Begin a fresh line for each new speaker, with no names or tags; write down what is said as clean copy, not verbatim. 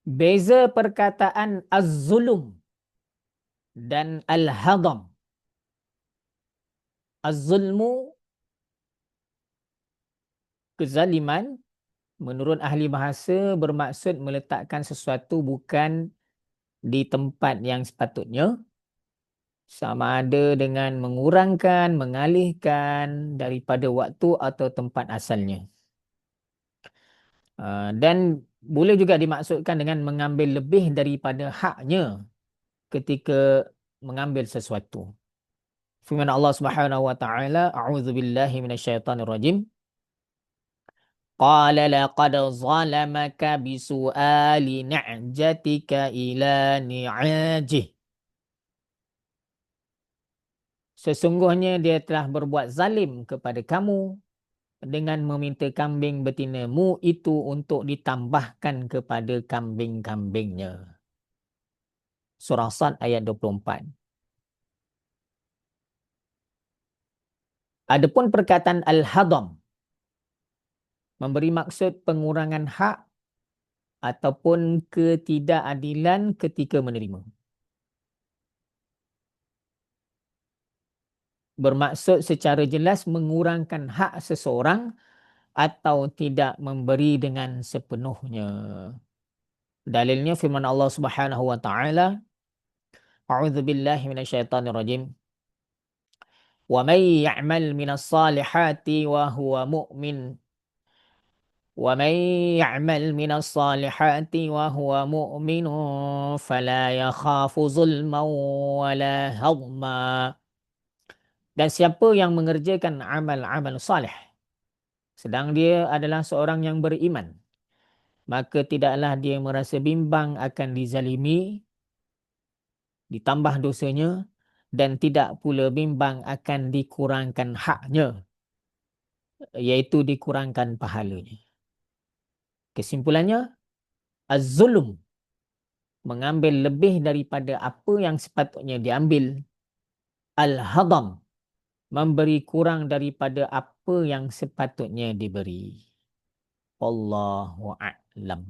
Beza perkataan az-zulm dan al-hadam. Az-zulmu, kezaliman, menurut ahli bahasa bermaksud meletakkan sesuatu bukan di tempat yang sepatutnya, sama ada dengan mengurangkan, mengalihkan daripada waktu atau tempat asalnya. Dan boleh juga dimaksudkan dengan mengambil lebih daripada haknya ketika mengambil sesuatu. Firman Allah Subhanahu wa taala, a'udzubillahi minasyaitonir rajim. Qala laqad zalamaka bisu'ali ni'jatika ila ni'ajih. Sesungguhnya dia telah berbuat zalim kepada kamu dengan meminta kambing betinamu itu untuk ditambahkan kepada kambing-kambingnya. Surah Sad ayat 24. Adapun perkataan al-hadam memberi maksud pengurangan hak ataupun ketidakadilan ketika menerima. Bermaksud secara jelas mengurangkan hak seseorang atau tidak memberi dengan sepenuhnya. Dalilnya firman Allah Subhanahu wa taala, a'udzubillahi minasyaitonirrajim. Wa may ya'mal minas salihati wa huwa mu'min. Wa may ya'mal minas salihati wa huwa mu'min fala yakhafu zulman wala hadma. Dan siapa yang mengerjakan amal-amal salih sedang dia adalah seorang yang beriman, maka tidaklah dia merasa bimbang akan dizalimi, ditambah dosanya, dan tidak pula bimbang akan dikurangkan haknya, iaitu dikurangkan pahalanya. Kesimpulannya, az-zulm, mengambil lebih daripada apa yang sepatutnya diambil. Al-hadam, memberi kurang daripada apa yang sepatutnya diberi. Wallahu a'lam.